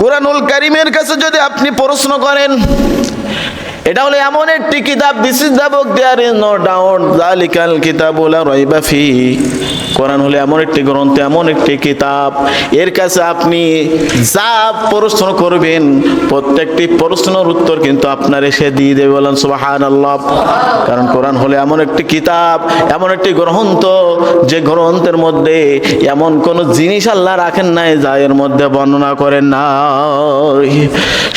কুরআনুল কারীমের কাছে যদি আপনি প্রশ্ন করেন, এটা হলো এমন একটি কিতাব, this is the book there is no doubt, যালিকাল কিতাবু লা রাইবা ফি। কোরআন হলো এমন একটি গ্রন্থ, এমন একটি কিতাব, এর কাছে আপনি যা প্রশ্ন করবেন প্রত্যেকটি প্রশ্নের উত্তর কিন্তু আপনার এসে দিয়ে দেবে। বলেন সুবহানাল্লাহ। কারণ কোরআন হলো এমন একটি কিতাব, এমন একটি গ্রন্থ, যে গ্রন্থের মধ্যে এমন কোন জিনিস আল্লাহ রাখেন নাই যা এর মধ্যে বর্ণনা করেন নাই।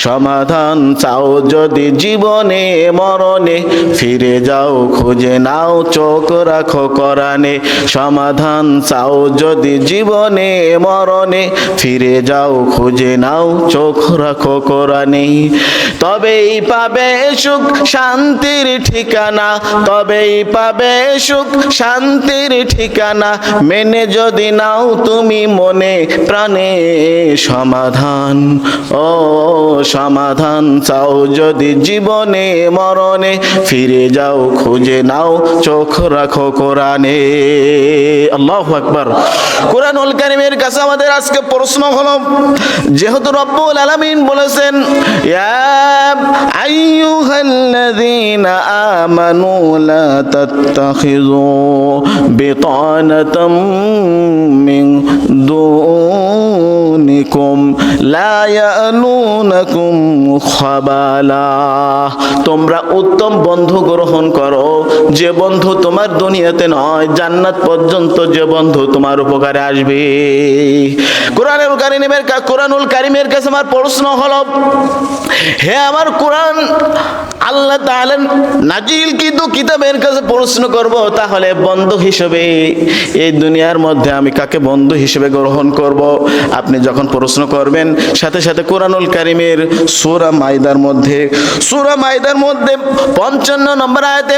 সমাধান চাও যদি জীবনে মরণে, ফিরে যাও খুঁজে নাও চোখ রাখো কোরআনে। সমাধান চাও যদি জীবনে মরণে, ফিরে যাও খুঁজে নাও চোখ রাখো কোরআনে। তবেই পাবে সুখ শান্তির ঠিকানা, তবেই পাবে সুখ শান্তির ঠিকানা, মেনে যদি নাও তুমি মনে প্রাণে। সমাধান ও সমাধান চাও যদি জীবনে মরণে, ফিরে যাও খুঁজে নাও চোখ রাখো কোরআনে। আল্লাহু আকবার। কুরআনুল কারীমের কাছে আমাদের আজকে প্রশ্ন হলো, যেহেতু রব্বুল আলামিন বলেছেন ইয়া আইয়ুহাল্লাযীনা আমানু লা তাত্তাখিযু বিতানাতাম মিন দুনিকুম লা ইয়ালুনাকুম খাবালা। তোমরা উত্তম বন্ধু গ্রহণ করো, যে বন্ধু তোমার দুনিয়াতে নয়, জান্নাত পর্যন্ত যে বন্ধু তোমার উপকারে আসবে। কুরআনুল কারীমের কাছে আমার প্রশ্ন হলো, হে আমার কুরআন, আল্লাহ তাআলা নাজিল কিন্তু কিতাবের কাছে প্রশ্ন করব, তাহলে বন্ধু হিসেবে এই দুনিয়ার মধ্যে আমি কাকে বন্ধু হিসেবে গ্রহণ করব? আপনি যখন প্রশ্ন করবেন, সাথে সাথে কুরআনুল কারীমের সূরা মাইদার মধ্যে 55 নম্বর আয়াতে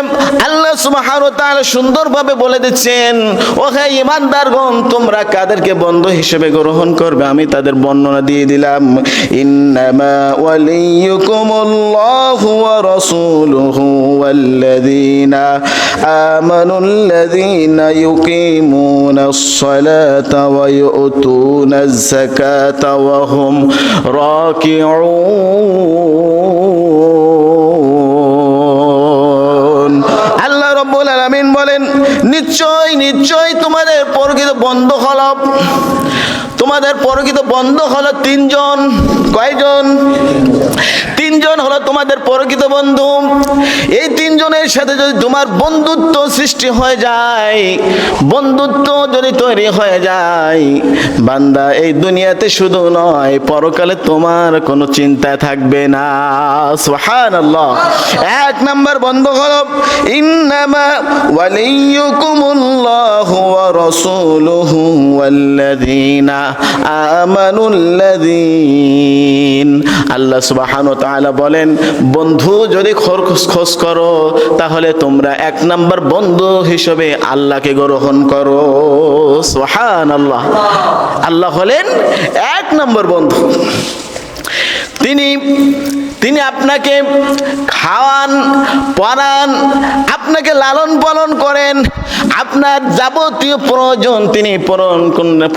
আল্লাহ সুবহানাহু ওয়া তাআলা সুন্দরভাবে বলে দিচ্ছেন, ও হে ঈমানদারগণ, তোমরা কাদেরকে বন্ধু হিসেবে গ্রহণ করবে আমি তাদের বর্ণনা দিয়ে দিলাম। ইন্নামা ওয়ালিয়ুকুমুল্লাহু ওয়া রাসূলুহু ওয়াল্লাযীনা আমানুল্লাযীনা ইউকিমুনাস সালাতা ওয়া ইউতুনাজ যাকাতা ওয়া হুম রাকিউন। আল্লাহ রাব্বুল আলামিন বলেন, নিশ্চয় নিশ্চয় তোমাদের প্রকৃত বন্ধু হলো, তোমাদের প্রকৃত বন্ধু হলো তিনজন। কয়জন? তিনজন হলো তোমাদের প্রকৃত বন্ধু। এই তিনজনের সাথে যদি তোমার বন্ধুত্ব সৃষ্টি হয়ে যায়, বন্ধুত্ব যদি তৈরি হয়ে যায়, বান্দা এই দুনিয়াতে শুধু নয়, পরকালে তোমার কোনো চিন্তা থাকবে না। সুবহানাল্লাহ। এক নাম্বার বন্ধু হলো ইন্নামা ওয়ালিয়ুকুমুল্লাহু ওয়া রাসূলুহু ওয়াল্লাযীনা আমানুল্লাযীন। আল্লাহ সুবহানাহু ওয়া তাআলা বলেন, বন্ধু যদি খোঁজ করো, তাহলে তোমরা এক নাম্বার বন্ধু হিসেবে আল্লাহকে গ্রহণ করো। সুবহানাল্লাহ। আল্লাহ হলেন এক নাম্বার বন্ধু। তিনি আপনাকে খাওয়ান, পরান, আপনাকে লালন পালন করেন, আপনার যাবতীয় প্রয়োজন তিনি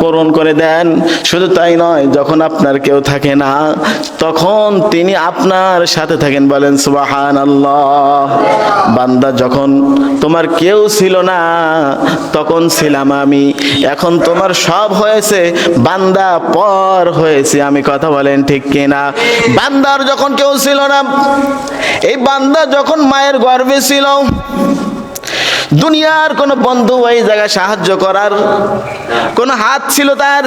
পূরণ করে দেন। শুধু তাই নয়, যখন আপনার কেউ থাকে না, তখন তিনি আপনার সাথে থাকেন। বলেন সুবহানাল্লাহ। বান্দা, যখন তোমার কেউ ছিল না, তখন ছিলাম আমি, এখন তোমার সব হয়েছে, বান্দা পর হয়েছে আমি। কথা বলেন ঠিক কিনা? বান্দার যখন কেউ ছিল না, এই বান্দা যখন মায়ের গর্ভে ছিল, দুনিয়ার কোনো বন্ধু ওই জায়গায় সাহায্য করার কোনো হাত ছিল? তার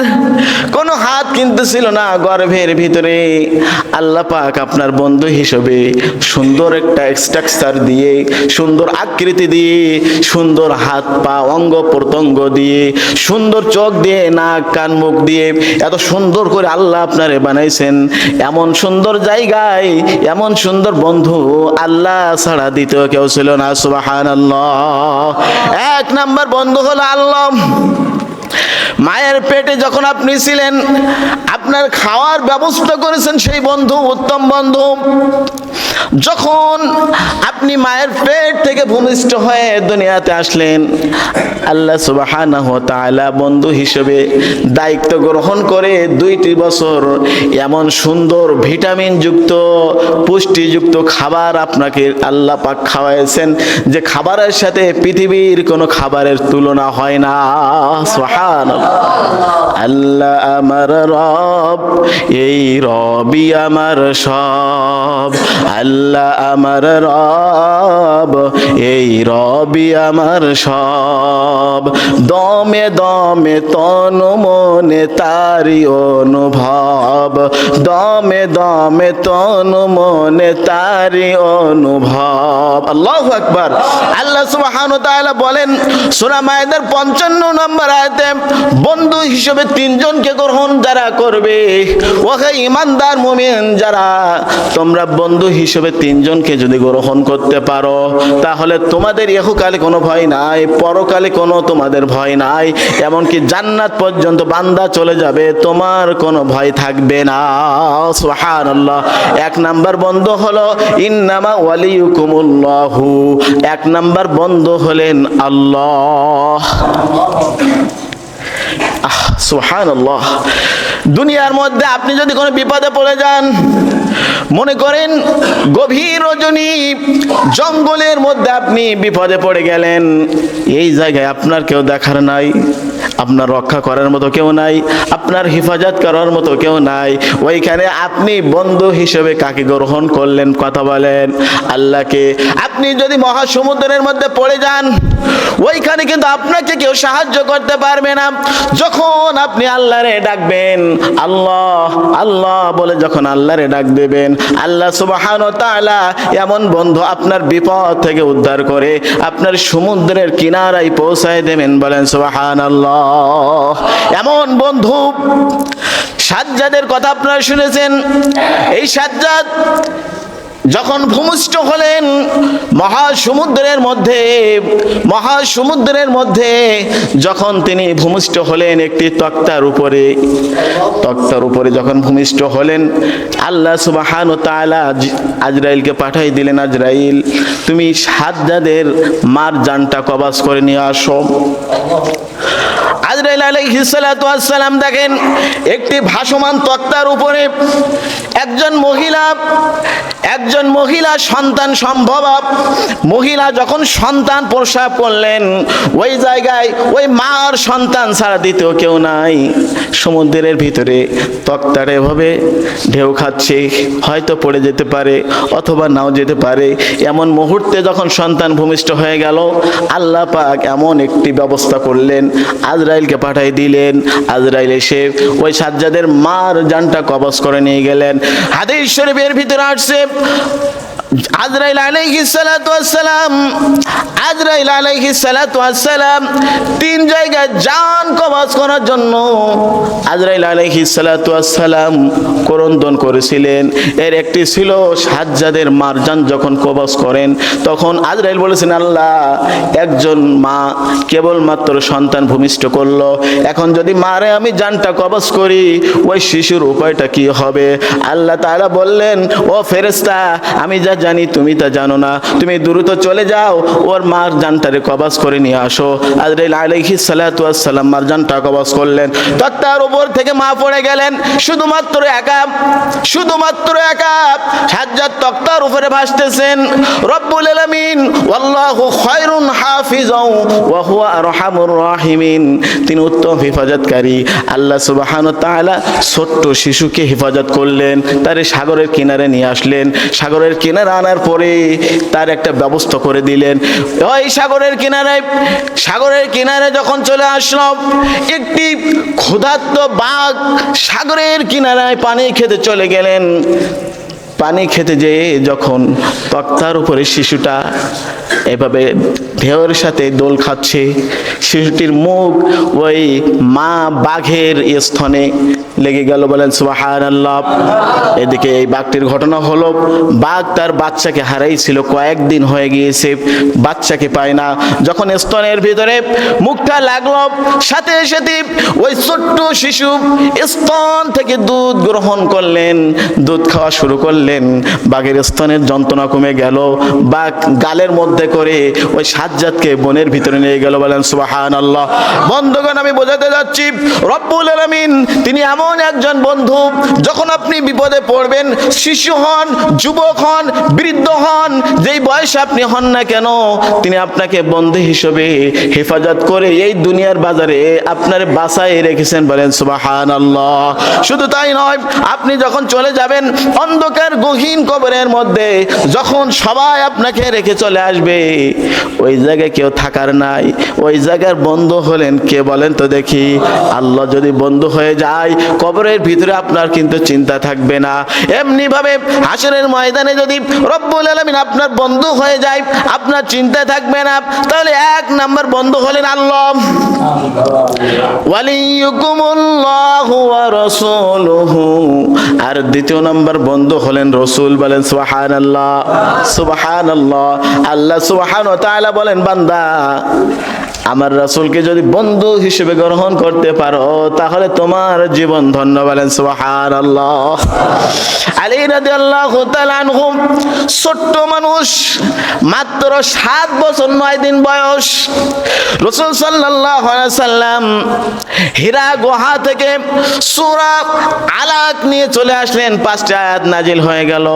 কোনো হাত কিন্তু ছিল না। গর্ভের ভিতরে আল্লাহ পাক আপনার বন্ধু হিসেবে সুন্দর একটা স্ট্রাকচার দিয়ে, সুন্দর আকৃতি দিয়ে, সুন্দর হাত পা অঙ্গ প্রত্যঙ্গ দিয়ে, সুন্দর চোখ দিয়ে, নাক কান মুখ দিয়ে এত সুন্দর করে আল্লাহ আপনারে বানাইছেন। এমন সুন্দর জায়গায় এমন সুন্দর বন্ধু আল্লাহ ছাড়া দ্বিতীয় কেউ ছিল না। সুবহানাল্লাহ। এক নাম্বার বন্ধু হলো আল্লাহ। মায়ের পেটে যখন আপনি ছিলেন, আপনার খাওয়ার ব্যবস্থা করেছেন সেই বন্ধু, উত্তম বন্ধু। যখন আপনি মায়ের পেট থেকে ভূমিষ্ঠ হয়ে দুনিয়াতে আসলেন, আল্লাহ সুবহানাহু ওয়া তাআলা বন্ধু হিসেবে দায়িত্ব গ্রহণ করে 2টি বছর এমন সুন্দর ভিটামিন যুক্ত পুষ্টিযুক্ত খাবার আপনাকে আল্লাহ পাক খাওয়াইছেন যে খাবারের সাথে পৃথিবীর কোনো খাবারের তুলনা হয় না। সুবহানাল্লাহ। আল্লাহ আমার রব, এই রবই আমার সব। আল্লাহ আমার রব, এই রবি আমার সব। দমে দমে তন মনে তারি অনুভব, দমে দমে তন মনে তারি অনুভব। আল্লাহু আকবার। আল্লাহ সুবহানাহু ওয়া তাআলা বলেন সূরা মায়েদার 55 নম্বর আয়াতে, বন্ধু হিসেবে 3 জনকে গ্রহণ যারা করবে, ও হে ঈমানদার মুমিন যারা, তোমরা বন্ধু হিসেবে 3 জনকে যদি গ্রহণ করতে পারো, তাহলে তোমাদের ইহকালে কোনো ভয় নাই, পরকালে কোনো তোমাদের ভয় নাই, এমনকি জান্নাত পর্যন্ত বান্দা চলে যাবে, তোমার কোনো ভয় থাকবে না। সুবহানাল্লাহ। 1 নাম্বার বন্ধু হলো ইন্নামা ওয়ালিয়ুকুমুল্লাহু, 1 নাম্বার বন্ধু হলেন আল্লাহ। সুবহানাল্লাহ। দুনিয়ার মধ্যে আপনি যদি কোনো বিপদে পড়ে যান, মনে করেন গভীর রজনী জঙ্গলের মধ্যে আপনি বিপদে পড়ে গেলেন, এই জায়গায় আপনার কেউ দেখার নাই, আপনার রক্ষা করার মতো কেউ নাই, আপনার হেফাজত করার মতো কেউ নাই, ওইখানে আপনি বন্ধু হিসেবে কাকে গ্রহণ করলেন? কথা বলেন, আল্লাহকে। আপনি যদি মহাসমুদ্রের মধ্যে পড়ে যান, ওইখানে কিন্তু আপনাকে কেউ সাহায্য করতে পারবে না। যখন আপনি আল্লাহরে ডাকবেন, আল্লাহ আল্লাহ বলে যখন আল্লাহরে ডাক দেবেন, আল্লাহ সুবহানাহু ওয়া তাআলা এমন বন্ধু আপনার বিপদ থেকে উদ্ধার করে আপনার সমুদ্রের কিনারায় পৌঁছায় দেবেন। বলেন সুবহানাল্লাহ। এমন বন্ধু সাজ্জাদের কথা আপনারা শুনেছেন। এই সাজ্জাদ যখন ভূমিষ্ঠ হলেন মহাসমুদ্রের মধ্যে যখন তিনি ভূমিষ্ঠ হলেন একটি তক্তার উপরে যখন ভূমিষ্ঠ হলেন, আল্লাহ সুবহানাহু ওয়া তাআলা আজরাইলকে পাঠিয়ে দিলেন, আজরাইল তুমি সাজ্জাদের মার জানটা কবজ করে নিয়ে আসো। আজরাইল আলাইহিস সালাতু ওয়াস সালাম দেখেন একটি ভাসমান তক্তার উপরে একজন মহিলা সন্তান সম্ভবা মহিলা যখন সন্তান প্রসব করলেন, ওই জায়গায় ওই মার সন্তান ছাড়া দ্বিতীয় কেউ নাই। সমুদ্রের ভিতরে তক্তার এভাবে ঢেউ খাচ্ছে, হয়তো পড়ে যেতে পারে অথবা নাও যেতে পারে। এমন মুহূর্তে যখন সন্তান ভূমিষ্ঠ হয়ে গেল, আল্লাহ পাক এমন একটি ব্যবস্থা করলেন, আজরাইলকে পাঠিয়ে দিলেন। আজরাইল এসে ওই সাজ্জাদের মার জানটা কবজ করে নিয়ে গেলেন। হাদিস শরীফের ভিতরে আসছে আজরাইল আলাইহিস সালাতু ওয়াস সালাম 3 জায়গায় জান কবজ করার জন্য আজরাইল আলাইহিস সালাতু ওয়াস সালাম করন্দন করেছিলেন। এর একটি ছিল সাজ্জাদের মার জান যখন কবজ করেন, তখন আজরাইল বলেছেন, আল্লাহ একজন মা কেবলমাত্র সন্তান ভূমিষ্ঠ করলো, এখন যদি মারে আমি জানটা কবজ করি, ওই শিশুর উপায়টা কি হবে? আল্লাহ তাআলা বললেন, ও ফেরেশতা, আমি যা জানি তুমি তা জানো না, তুমি দ্রুত চলে যাও, ওর মার জানটারে কবজ করে নিয়ে আসো। আজরাইল আলাইহিস সালাতু ওয়াস সালাম মার জানটা কবজ করলেন। তক্তার উপর থেকে মা পড়ে গেলেন, শুধুমাত্র একা সাজ্জাদ তক্তার উপরে ভাসতেছেন। রব্বুল আলামিন ওয়াল্লাহু খায়রুন হাফিজাও ওয়া হুয়া আরহামুর রাহিমিন, তিনি উত্তম হেফাজতকারী। আল্লাহ সুবহানাহু ওয়া তাআলা ছোট্ট শিশুকে হেফাজত করলেন, তারে সাগরের কিনারে নিয়ে আসলেন। সাগরের কিনারে আনার পরে তার একটা ব্যবস্থা করে দিলেন। ওই সাগরের কিনারে যখন চলে আসলো, একটি ক্ষুধার্ত বাঘ সাগরের কিনারায় পানি খেতে চলে গেলেন। পানি খেতে যেয়ে যখন তক্তার উপরে শিশুটা এভাবে ঢেউয়ের সাথে দোল খাচ্ছে, শিশুটির মুখ ওই মা বাঘের স্তনে লেগে গেল, বলেন সুবহানাল্লাহ। এদিকে এই বাঘটির ঘটনা হলো, বাঘ তার বাচ্চাকে হারাইছিল, কয়েকদিন হয়ে গিয়েছে, বাচ্চাকে পায় না। যখন স্তনের ভিতরে মুখটা লাগলো, সাথে সাথে ওই ছোট্ট শিশু স্তন থেকে দুধ গ্রহণ করলেন, দুধ খাওয়া শুরু করলেন। বাঘের স্তনের যন্ত্রণা কমে গেল, বাঘ গালের মধ্যে করে ওই সাজ্জাদকে বনের ভিতরে নিয়ে গেল, বলেন সুবহানাল্লাহ। বন্ধুগণ, আমি বোঝাতে যাচ্ছি, রব্বুল আলামিন তিনি এমন একজন বন্ধু, যখন আপনি বিপদে পড়বেন, শিশু হন, যুবক হন, বৃদ্ধ হন, যেই বয়সে আপনি হন না কেন, তিনি আপনাকে বন্ধু হিসেবে হেফাজত করে এই দুনিয়ার বাজারে আপনার বাঁচায় রেখেছেন, বলেন সুবহানাল্লাহ। শুধু তাই নয়, আপনি যখন চলে যাবেন অন্ধকার গহীন কবরের মধ্যে, যখন সবাই আপনাকে রেখে চলে আসবে, ওই জায়গায় কেউ থাকার নাই, ওই জায়গার বন্ধু হলেন কে বলেন তো দেখি? আল্লাহ যদি বন্ধু হয়ে যায়, কবরের ভিতরে আপনার কিন্তু চিন্তা থাকবে না। এমনি ভাবে হাসরের ময়দানে যদি রব্বুল আলামিন আপনার বন্ধু হয়ে যায়, আপনার চিন্তা থাকবে না। তাহলে এক নাম্বার বন্ধু হলেন আল্লাহ, ওয়ালিয়ুকুমুল্লাহু ওয়া রাসূলুহু। আর দ্বিতীয় নাম্বার বন্ধু হলেন রাসূল, বলেন সুবহানাল্লাহ, সুবহানাল্লাহ। আল্লাহ সুবহানাহু ওয়া তাআলা বলেন, বান্দা আমার রাসূলকে যদি বন্ধু হিসেবে গ্রহণ করতে পারো, তাহলে তোমার জীবন ধন্য, বলেন সুবহানাল্লাহ। আলী রাদিয়াল্লাহু তাআলা আনহু ছোট্ট মানুষ, মাত্র 7 বছর 9 দিন বয়স। রাসূল সাল্লাল্লাহু আলাইহি সাল্লাম হীরা গুহা থেকে সূরা আলাক নিয়ে চলে আসলেন, 5টা আয়াত নাজিল হয়ে গেল।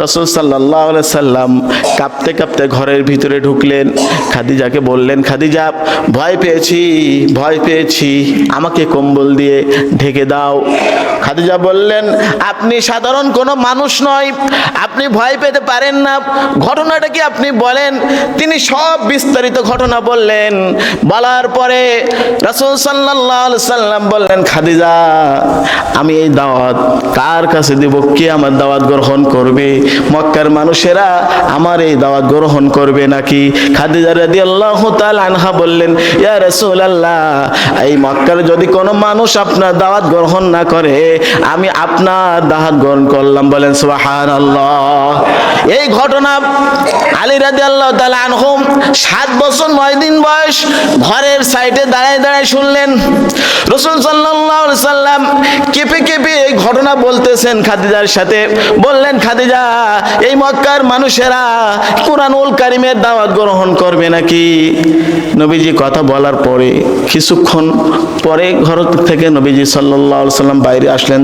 রাসূল সাল্লাল্লাহু আলাইহি সাল্লাম কাঁপতে কাঁপতে ঘরের ভিতরে ঢুকলেন, খাদিজাকে বললেন, খাদিজা ভয় পেয়েছি, ভয় পেয়েছি, আমাকে কম্বল দিয়ে ঢেকে দাও। খাদিজা বললেন, আপনি সাধারণ কোনো মানুষ নয়, আপনি ভয় পেতে পারেন না, ঘটনাটা কি আপনি বলেন। তিনি সব বিস্তারিত ঘটনা বললেন। বলার পরে রাসূল সাল্লাল্লাহু আলাইহি সাল্লাম বললেন, খাদিজা আমি এই দাওয়াত কার কাছে দেব? কে আমার দাওয়াত গ্রহণ করবে? মক্কার মানুষেরা আমার এই দাওয়াত গ্রহণ করবে নাকি? খাদিজা রাদিয়াল্লাহু তাআলা আনহা বললেন, ইয়া রাসূলুল্লাহ, এই মক্কার যদি কোনো মানুষ আপনার দাওয়াত গ্রহণ না করে, আমি আপনার দাওয়াত গ্রহণ করলাম, বলেন সুবহানাল্লাহ। এই ঘটনা আলী রাদিয়াল্লাহু তাআলা আনহু 7 বছর 9 দিন বয়স ঘরের সাইডে দাঁড়ায় দাঁড়ায় শুনলেন। রাসূল সাল্লাল্লাহু আলাইহি সাল্লাম কেঁপে কেঁপে এই ঘটনা বলতেছেন খাদিজার সাথে। বললেন, খাদিজা এই মক্কার মানুষেরা কুরআনুল কারীমের দাওয়াত গ্রহণ করবে নাকি? নবীজি কথা বলার পরে কিছুক্ষণ পরে ঘর থেকে নবীজি সাল্লাল্লাহু আলাইহি সাল্লাম বাইরে আসলেন,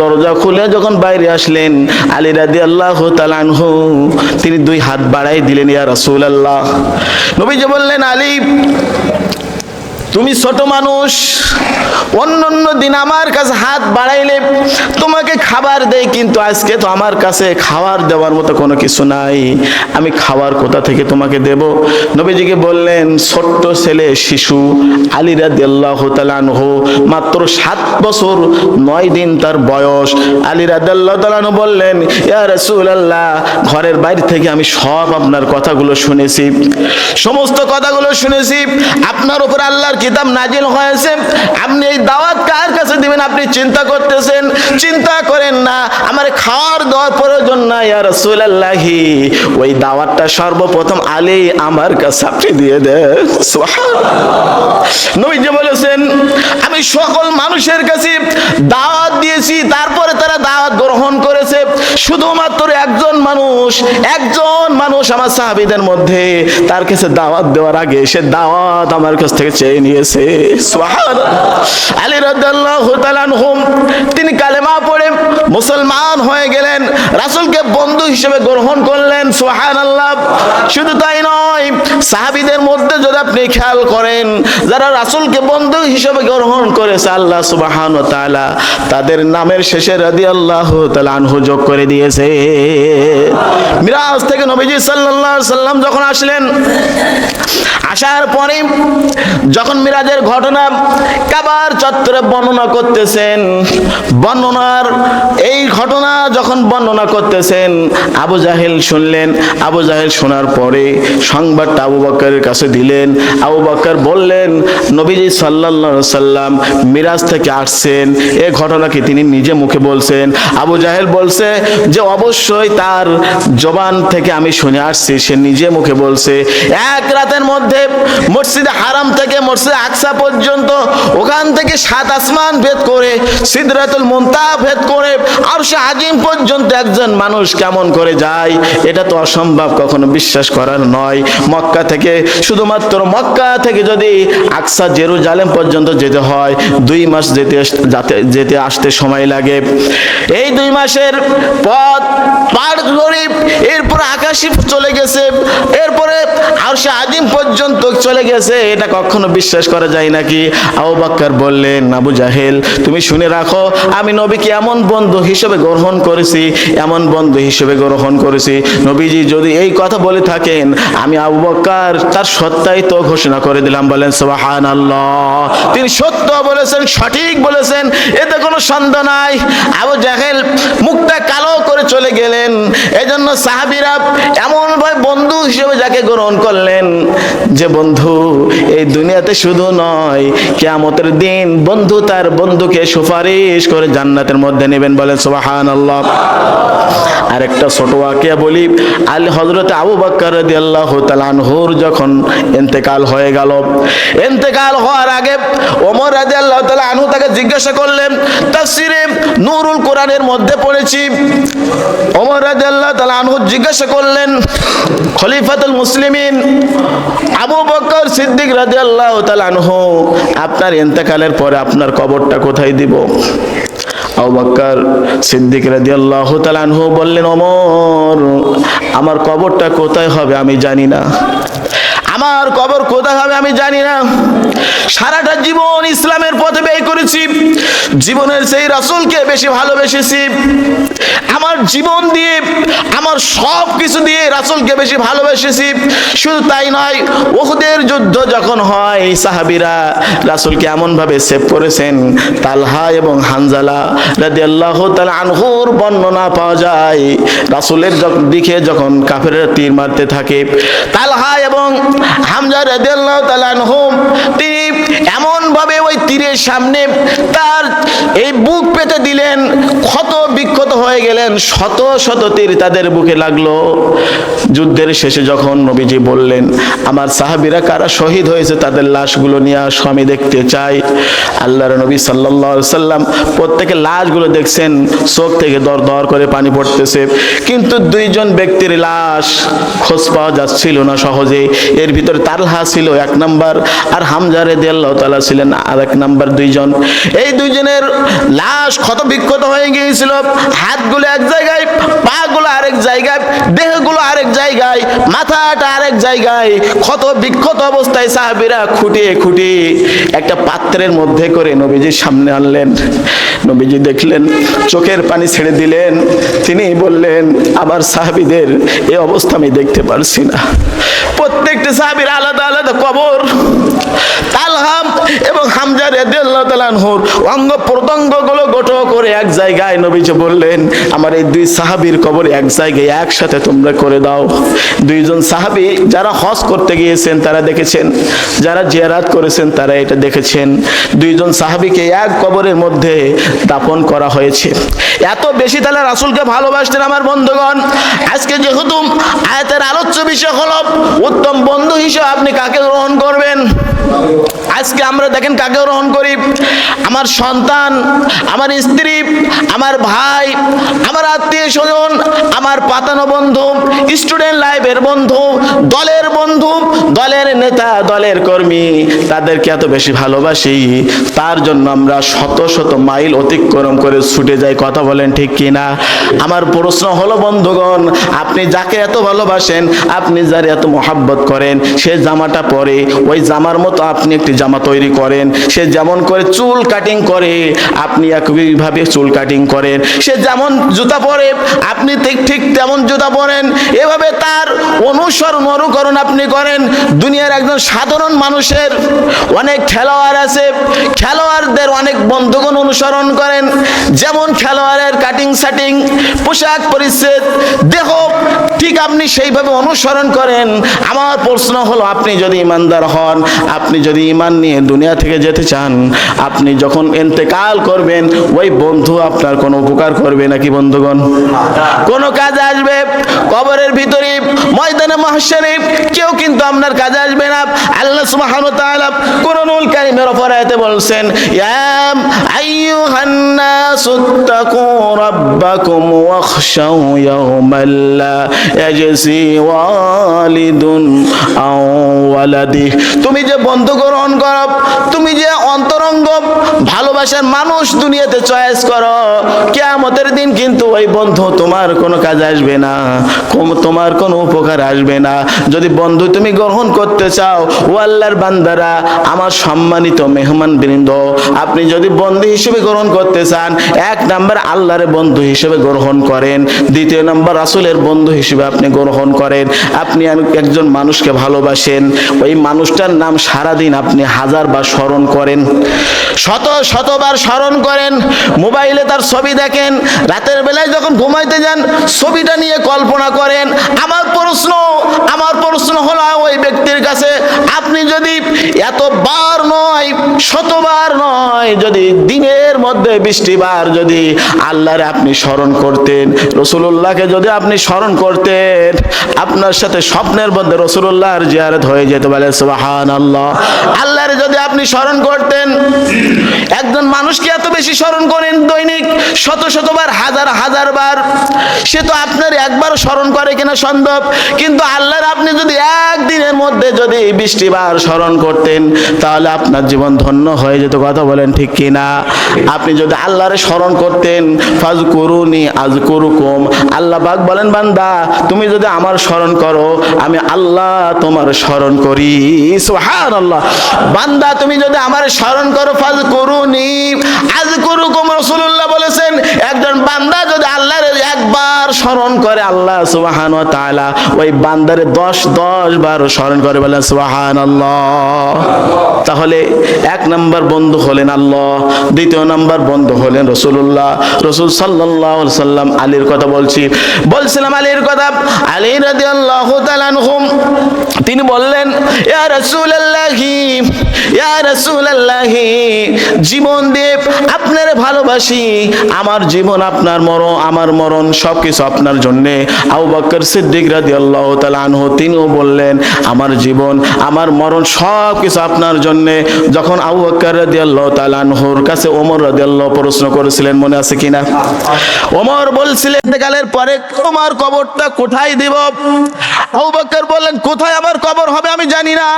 দরজা খুলে যখন বাইরে আসলেন, আলী রাদিয়াল্লাহু তাআলা আনহু তিনি 2 হাত বাড়াই দিলেন, ইয়া রাসূলুল্লাহ। নবীজি বললেন, আলী তুমি ছোট মানুষ, অন্য দিন আমার কাছে হাত বাড়াইলে তোমাকে খাবার দেই, কিন্তু আজকে তো আমার কাছে খাবার দেওয়ার মতো কোনো কিছু নাই, আমি খাবার কোথা থেকে তোমাকে দেব? নবীজিকে বললেন, ছোট্ট ছেলে শিশু আলী রাদিয়াল্লাহু তাআলা আনহু, মাত্র 7 বছর 9 দিন তার বয়স। আলী রাদিয়াল্লাহু তাআলা আনহু বললেন, ইয়া রাসূলুল্লাহ, ঘরের বাইরে থেকে আমি সব আপনার কথাগুলো শুনেছি, সমস্ত কথাগুলো শুনেছি, আপনার উপর আল্লাহর কিতাব নাজিল হয়েছে, আপনি এই দাওয়াত কার কাছে দিবেন আপনি চিন্তা করতেছেন, চিন্তা করেন না, আমার খাওয়ার দেওয়ার প্রয়োজন নাই, ইয়া রাসূলুল্লাহ, ওই দাওয়াতটা সর্বপ্রথম আলী আমার কাছে আপনি দিয়ে দেন। সুবহানাল্লাহ। নবীজি বলেছেন, আমি সকল মানুষের কাছে দাওয়াত দিয়েছি, তারপরে তারা দাওয়াত গ্রহণ করেছে, শুধুমাত্র একজন মানুষ আমার সাহাবীদের মধ্যে তার কাছে দাওয়াত দেওয়ার আগে সে দাওয়াত আমার কাছ থেকে চেয়ে নিয়েছে। সুবহানাল্লাহ। আলী রাদিয়াল্লাহু তাআলা আনহু তিনি কালেমা পড়ে মুসলমান হয়ে গেলেন, রাসূলকে বন্ধু হিসেবে গ্রহণ করলেন। সুবহানাল্লাহ। শুধু তাই নয়, সাহাবীদের মধ্যে যদি আপনি খেয়াল করেন, যারা রাসূলকে বন্ধু হিসেবে গ্রহণ করেছে, আল্লাহ সুবহানাহু ওয়া তাআলা তাদের নামের শেষে রাদিয়াল্লাহু তাআলা আনহু যোগ করে দিয়েছে। মিরাজ থেকে নবীজি সাল্লাল্লাহু আলাইহি সাল্লাম যখন আসলেন, আসার পরে যখন মিরাজের ঘটনা কাবার চত্বরে বর্ণনা করতেছেন, বর্ণনার এই ঘটনা যখন বর্ণনা করতেছেন, আবু জাহেল শুনলেন। আবু জাহেল শোনার পরে সংবাদটা আবু বকরের কাছে দিলেন। আবু বকর বললেন, নবীজি সাল্লাল্লাহু আলাইহি সাল্লাম মিরাজ থেকে আসছেন, এই ঘটনাকে তিনি নিজে মুখে বলছেন। আবু জাহেল বলছে যে অবশ্যই তার জবান থেকে আমি শুনে আসছি, সে নিজে মুখে বলছে। এক রাতের মধ্যে মসজিদে হারাম থেকে মসজিদে আকসা পর্যন্ত, ওখান থেকে 7 আসমান ভেদ করে, সিদরাতুল মুনতাহা ভেদ করে আরশে আজিম পর্যন্ত একজন মানুষ কেমন করে যায়, এটা তো অসম্ভব, কখনো বিশ্বাস করার নয়। মক্কা থেকে, শুধুমাত্র মক্কা থেকে যদি আকসা জেরুজালেম পর্যন্ত যেতে হয় 2 মাস যেতে আসতে সময় লাগে। এই 2 মাসের পথ পার করে এরপরে আকাশে চলে গেছে, এরপরে আরশে আজিম পর্যন্ত চলে গেছে, এটা কখনো বিশ্বাস করা যায় নাকি? আবু বকর বললেন, আবু জাহেল তুমি শুনে রাখো, আমি নবীকে এমন বন্ধু হিসেবে গ্রহণ করেছি, এমন বন্ধু হিসেবে গ্রহণ করেছি, নবীজি যদি এই কথা বলে থাকেন, আমি আবু বকর তার সত্যায়িত ঘোষণা করে দিলাম। বলেন সুবহানাল্লাহ। তিনি সত্য বলেছেন, সঠিক বলেছেন, এতে কোনো সন্দেহ নাই। আবু জাহেল মুখটা কালো করে চলে গেলেন। এজন্য সাহাবীরা এমন ভাবে বন্ধু হিসেবে যাকে গ্রহণ করলেন, যে বন্ধু এই দুনিয়াতে শুধু নয়, কিয়ামতের দিন বন্ধু তার বন্ধুকে সুপারিশ করে জান্নাতের মধ্যে নেবেন। বলেন সুবহানাল্লাহ। আরেকটা ছোট ওয়াকিয়া বলি। হযরত আবু বকর রাদিয়াল্লাহু তাআলা আনহুর যখন ইন্তেকাল হয়ে গেল, ইন্তেকাল হওয়ার আগে ওমর রাদিয়াল্লাহু তাআলা আনহু তাকে জিজ্ঞাসা করলেন, তাফসিরে নূরুল কোরআনের মধ্যে পড়েছি, ওমর রাদিয়াল্লাহু তাআলা আনহু জিজ্ঞাসা করলেন খলিফাতুল মুসলিমিন আবু বকর সিদ্দিক রাদিয়াল্লাহু তাআলা আনহু, আপনার ইন্তেকালের পরে আপনার কবরটা কোথায় দিব? আবু বকর সিদ্দিক রাদিয়াল্লাহু তাআলা আনহু বললেন, ওমর আমার কবরটা কোথায় হবে আমি জানি না, আমার কবর কোথায় হবে আমি জানি না। সারাটা জীবন ইসলামের পথে ব্যয় করেছি, জীবনের সেই রাসূলকে বেশি ভালোবেসেছি, আমার জীবন দিয়ে, আমার সব কিছু দিয়ে রাসূলকে বেশি ভালোবেসেছি। শুধু তাই নয়, উহুদের যুদ্ধ যখন হয় সাহাবীরা রাসূলকে এমন ভাবে সেভ করেছেন, তালহা এবং হানজালা রাদিয়াল্লাহু তাআলা আনহুর বর্ণনা পাওয়া যায়, রাসূলের দিকে যখন কাফেররা তীর মারতে থাকে, তালহা এবং হামজা রাদিয়াল্লাহু তাআলা আনহু তিনি এমন ভাবে ওই তীরের সামনে তার এই বুক পেতে দিলেন, ক্ষত বিক্ষত হয়ে গেলেন, শত শত তীর তাদের বুকে লাগলো। যুদ্ধের শেষে যখন নবীজি বললেন, আমার সাহাবীরা কারা শহীদ হয়েছে তাদের লাশগুলো নিয়ে আসো, আমি দেখতে চাই। আল্লাহর নবী সাল্লাল্লাহু আলাইহি সাল্লাম প্রত্যেকের লাশগুলো দেখছেন, চোখ থেকে দর দর করে পানি পড়তেছে, কিন্তু 2 জন ব্যক্তির লাশ খোঁজ পাওয়া যাচ্ছিল না সহজে। এর ভিতরে তালহা ছিল 1 নাম্বার, আর হামজা রাদিয়াল্লাহু তাআলা ছিলেন আরেক নাম্বার। 2 জন, এই 2 জনের লাশ ক্ষত বিক্ষত হয়ে গিয়েছিল, হাতগুলো এক জায়গায়, পাগুলো আরেক জায়গায়, দেহগুলো আরেক জায়গায়, মাথাটা আরেক জায়গায়, ক্ষত বিক্ষত অবস্থায় সাহাবীরা খুঁটিয়ে খুঁটিয়ে একটা পাত্রের মধ্যে করে নবীজির সামনে আনলেন। নবীজি দেখলেন, চোখের পানি ছেড়ে দিলেন, তিনি বললেন, আমার সাহাবীদের এই অবস্থা আমি দেখতে পারছি না। প্রত্যেকটি সাহাবীর আলাদা আলাদা কবর। তালহা এবং হামজা রাদিয়াল্লাহু তাআলা আনহুর অঙ্গ প্রত্যঙ্গগুলো গোটো করে এক জায়গায় নবীজি বললেন, আমার এই 2 সাহাবীর কবর এক জায়গায় একসাথে তোমরা করে দাও। 2 জন সাহাবী যারা হজ করতে গিয়েছেন তারা দেখেছেন, যারা জিয়ারাত করেছেন তারা এটা দেখেছেন, 2 জন সাহাবীকে এক কবরের মধ্যে দাফন করা হয়েছে। এত বেশি তাহলে রাসূলকে ভালোবাসতেন আমার বন্ধুগণ। আজকে যেহেতু আয়াতের আলোচ্য বিষয় হলো উত্তম বন্ধু হিসেবে আপনি কাকে গ্রহণ করবেন, আজকে আমরা দেখেন কাকে গ্রহণ করি, আমার সন্তান, আমার স্ত্রী, আমার ভাই, আমার আত্মীয় স্বজন, আমার পাতানো বন্ধু, স্টুডেন্ট লাইফের বন্ধু, দলের বন্ধু, দলের নেতা, দলের কর্মী, তাদেরকে এত বেশি ভালোবাসি, তার জন্য আমরা শত শত মাইল অতিক্রম করে ছুটে যাই। কথা বলেন ঠিক কিনা? আমার প্রশ্ন হলো বন্ধুগণ, আপনি যাকে এত ভালোবাসেন, আপনি যার এত মহাব্বত করেন, সে জামাটা পরে ওই জামার মতো মতো আপনি একটি জামা তৈরি করেন, সে যেমন করে চুল কাটিং করে আপনি একইভাবে চুল কাটিং করেন, সে যেমন জুতা পরে আপনি ঠিক তেমন জুতা পরেন, এভাবে তার অনুকরণ আপনি করেন। দুনিয়ার একজন সাধারণ মানুষের অনেক খেলোয়াড় আছে, খেলোয়াড়দের অনেক বন্ধুগণ অনুসরণ করেন, যেমন খেলোয়াড়ের কাটিং সেটিং, পোশাক পরিচ্ছদ, দেহ ঠিক আপনি সেইভাবে অনুসরণ করেন। আমার প্রশ্ন হলো, আপনি যদি ইমানদার হন, আপনি যদি ইমান নিয়ে দুনিয়া থেকে যেতে চান, আপনি যখন ইন্তেকাল করবেন ওই বন্ধু আপনার কোনো উপকার করবে নাকি বন্ধুগণ? কোনো কাজে আসবে? কবরের ভিতরে ময়দানে মাহশারে কেউ কিন্তু আপনার কাজে আসবে না। আল্লাহ সুবহানাহু ওয়া তাআলা কুরআনুল কারীমের উপর আয়াতে বলছেন, ইয়া আইয়ুহান নাসুত্তাকু রাব্বাকুম ওয়াখশাউ ইয়াওমাল লা ইয়াজজি ওয়ালিদুন আও ওয়ালাদি। তুমি যে বন্ধু গ্রহণ করো, তুমি যে অন্তরঙ্গ ভালোবাসার মানুষ দুনিয়াতে চয়েস করো, কিয়ামতের দিন কিন্তু ওই বন্ধু তোমার কোনো কাজ আসবে না, তোমার কোনো উপকার আসবে না। যদি বন্ধু তুমি গ্রহণ করতে চাও, ও আল্লাহর বান্দারা, আমার সম্মানিত মেহমান বৃন্দ, আপনি যদি বন্ধু হিসেবে গ্রহণ করতে চান, এক নাম্বার আল্লাহর বন্ধু হিসেবে গ্রহণ করেন, দ্বিতীয় নাম্বার রাসূলের বন্ধু হিসেবে আপনি গ্রহণ করেন। আপনি একজন মানুষকে ভালোবাসেন, ওই মানুষটার নাম সারাদিন আপনি হাজারবার স্মরণ করেন, শতবার স্মরণ করেন, মোবাইলে তার ছবি দেখেন, রাতের বেলায় যখন ঘুমাইতে যান ছবিটা নিয়ে কল্পনা করেন। আমার প্রশ্ন হলো ওই ব্যক্তির কাছে, আপনি যদি এতবার নয়, শতবার নয়, যদি দিনের মধ্যে 20টি বার যদি আল্লাহরে আপনি স্মরণ করতেন, রাসূলুল্লাহকে যদি আপনি স্মরণ করতেন, আপনার সাথে স্বপ্নের মধ্যে রাসূলুল্লাহর জিয়ারত হয়ে যেত। বলে সুবহানাল্লাহ। আল্লাহরে যদি আপনি স্মরণ করতেন, একজন মানুষকে এত বেশি স্মরণ করেন দৈনিক শতবার, হাজার বার, সে তো আপনার একবার স্মরণ করে কিনা সন্দেহ, কিন্তু আল্লাহর আপনি যদি একদিনের মধ্যে যদি 20টি বার স্মরণ করতেন, তাহলে আপনার জীবন ধন্য হয়ে যেত। কথা বলেন ঠিক কিনা? আপনি যদি আল্লাহরে স্মরণ করতেন, ফাজকুরুনি আযকুরুকুম, আল্লাহ পাক বলেন, বান্দা তুমি যদি আমার স্মরণ করো, আমি আল্লাহ তোমার স্মরণ করি। সুবহানাল্লাহ। বান্দা তুমি যদি আমার স্মরণ করো, ফাজকুরুনি আযকুরুকুম, রাসূলুল্লাহ বলেছেন, একজন বান্দা যদি আল্লাহর একবার স্মরণ করে, আল্লাহ সুবহানাহু ওয়া তাআলা ওই বান্দারে 10 বার স্মরণ করে। বলেন সুবহানাল্লাহ। তাহলে এক নাম্বার বন্ধু হলেন আল্লাহ, দ্বিতীয় নাম্বার বন্ধু হলেন রাসূলুল্লাহ। রাসূল সাল্লাল্লাহু আলাইহি সাল্লাম আলীর কথা বলছিলাম আলীর কথা। আলী রাদিয়াল্লাহু তাআলা আনহু তিনি বললেন, ইয়া রাসূলুল্লাহ, জীবন দিয়ে আপনারে ভালোবাসি, আমার জীবন আপনার মরণ, আমার মরণ সবকিছু আপনার জন্য। আবু বকর সিদ্দিক রাদিয়াল্লাহু তাআলা আনহু তিনিও বললেন, আমার জীবন, আমার মরণ সবকিছু আপনার জন্য। যখন আবু বকর রাদিয়াল্লাহু তাআলা আনহুর কাছে ওমর রাদিয়াল্লাহু প্রশ্ন করেছিলেন, মনে আছে কিনা? ওমর বলছিলেন, ইন্তেকালের পরে তোমার কবরটা কোথায় দিব? আবু বকর বললেন, কোথায় আমার কবর হবে আমি জানি না,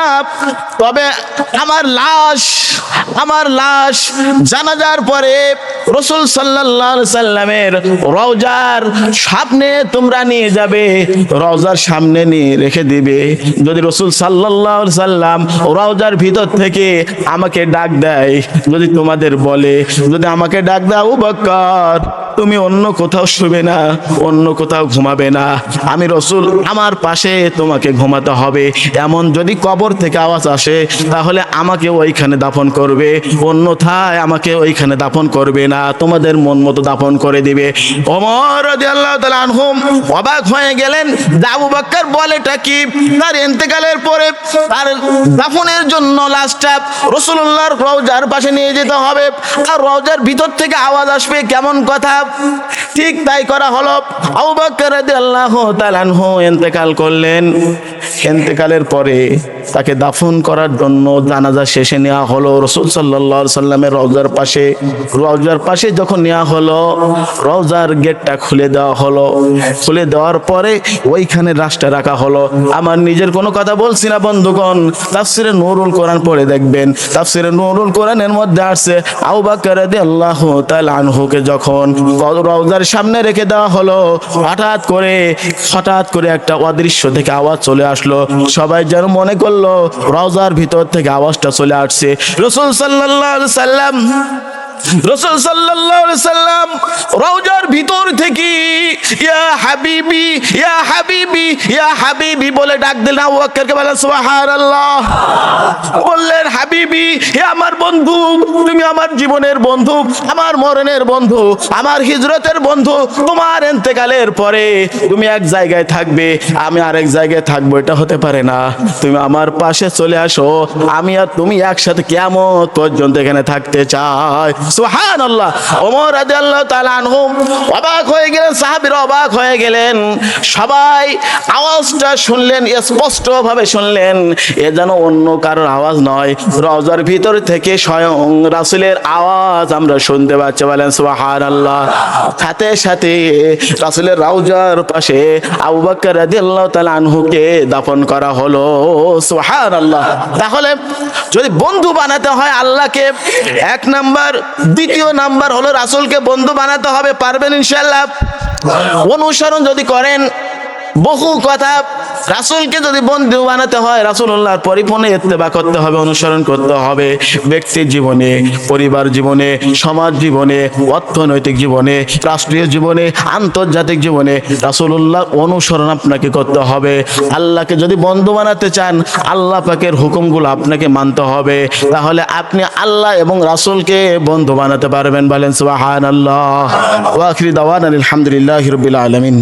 তবে আমার লাশ জানাজার পরে রাসূল সাল্লাল্লাহু আলাইহি সাল্লামের রওজার সামনে তোমরা নিয়ে যাবে, রওজার সামনে নিয়ে রেখে দিবে। যদি রাসূল সাল্লাল্লাহু আলাইহি সাল্লাম রওজার ভিতর থেকে আমাকে ডাক দেয়, যদি তোমাদের বলে, যদি আমাকে ডাক দাও, আবু বকর তুমি অন্য কোথাও শুবে না, অন্য কোথাও ঘুমাবে না, আমি রাসূল আমার পাশে তোমাকে ঘুমাতে হবে, এমন যদি কবর থেকে আওয়াজ আসে, তাহলে আমাকে ওইখানে দাফন করবে, অন্যথায় আমাকে ওইখানে দাফন করবে না, তোমাদের মন মতো দাফন করে দিবে। ওমর রাদিয়াল্লাহু তাআলা আনহু অবাক হয়ে গেলেন, আবু বকর বলেটা কি? তার ইন্তেকালের পরে তার দাফনের জন্য লাশটা রাসূলুল্লাহর রওজার পাশে নিয়ে যেতে হবে, আর রওজার ভিতর থেকে আওয়াজ আসবে, কেমন কথা? ঠিক তাই করা হলো। আবু বকর রাদিয়াল্লাহু তাআলা আনহু ইন্তেকাল করলেন। ইন্তেকালের পরে তাকে দাফন করার জন্য জানাজা শেষে নেওয়া হলো রাসূল সাল্লাল্লাহু আলাইহি সাল্লামের রওজার পাশে যখন নেওয়া হলো, রওজার গেটটা খুলে দেওয়া হলো। খুলে দেওয়ার পরে ওইখানে লাশটা রাখা হলো। আমার নিজের কোনো কথা বলছি না বন্ধুগণ, তাফসিরে নূরুল কোরআন পড়ে দেখবেন। তাফসিরে নূরুল কোরআনের মধ্যে আসছে, আবু বকর রাদিয়াল্লাহু তাআলা আনহুকে যখন রওজার সামনে রেখে দেওয়া হলো, হঠাৎ করে একটা অদৃশ্য থেকে আওয়াজ চলে আসলো, আসলো, সবাই যেন মনে করলো রওজার ভিতর থেকে আওয়াজটা চলে আসছে। রাসূল সাল্লাল্লাহু আলাইহি সাল্লাম রাসূল সাল্লাল্লাহু আলাইহি সাল্লাম রওজার ভিতর থেকে ইয়া হাবিবি ইয়া হাবিবি ইয়া হাবিবি বলে ডাক দিলেন। আবু বকরকে বলেন সুবহানাল্লাহ, বললেন হাবিবি, হে আমার বন্ধু, তুমি আমার জীবনের বন্ধু, আমার মরণের বন্ধু, আমার হিজরতের বন্ধু। তোমার ইন্তেকালের পরে তুমি এক জায়গায় থাকবে, আমি আরেক জায়গায় থাকবো, এটা হতে পারে না। তুমি আমার পাশে চলে আসো, আমি আর তুমি একসাথে কিয়ামত পর্যন্ত এখানে থাকতে চাই। সুবহানাল্লাহ। ওমর রাদিয়াল্লাহু তাআলা আনহু অবাক হয়ে গেলেন, সাহাবীরা অবাক হয়ে গেলেন। সবাই আওয়াজটা শুনলেন, স্পষ্ট ভাবে শুনলেন, এ যেন অন্য কারোর আওয়াজ নয়, রওজার ভিতর থেকে স্বয়ং রাসূলের আওয়াজ আমরা শুনতে পাচ্ছি। বলেন সুবহানাল্লাহ। সাথে সাথে রাসূলের রওজার পাশে আবু বকর রাদিয়াল্লাহু তাআলা আনহুকে দাফন করা হলো। সুবহানাল্লাহ। তাহলে যদি বন্ধু বানাতে হয় আল্লাহকে, এক নাম্বার, দ্বিতীয় নাম্বার হলো রাসূলকে বন্ধু বানাতে হবে। পারবেন ইনশাআল্লাহ? অনুসরণ যদি করেন, বহু কথা, রাসূলকে যদি বন্ধু বানাতে হয় রাসূলুল্লাহর পরিপূর্ণ ইত্তেবা করতে হবে, অনুসরণ করতে হবে। ব্যক্তি জীবনে, পরিবার জীবনে, সমাজ জীবনে, অর্থনৈতিক জীবনে, রাষ্ট্রীয় জীবনে, আন্তর্জাতিক জীবনে রাসূলুল্লাহ অনুসরণ আপনাকে করতে হবে। আল্লাহকে যদি বন্ধু বানাতে চান, আল্লাহ পাকের হুকুমগুলো আপনাকে মানতে হবে, তাহলে আপনি আল্লাহ এবং রাসূলকে বন্ধু বানাতে পারবেন। বলেন সুবহানাল্লাহ। ওয়া আখিরু দাওয়ানা আলহামদুলিল্লাহি রাব্বিল আলামিন।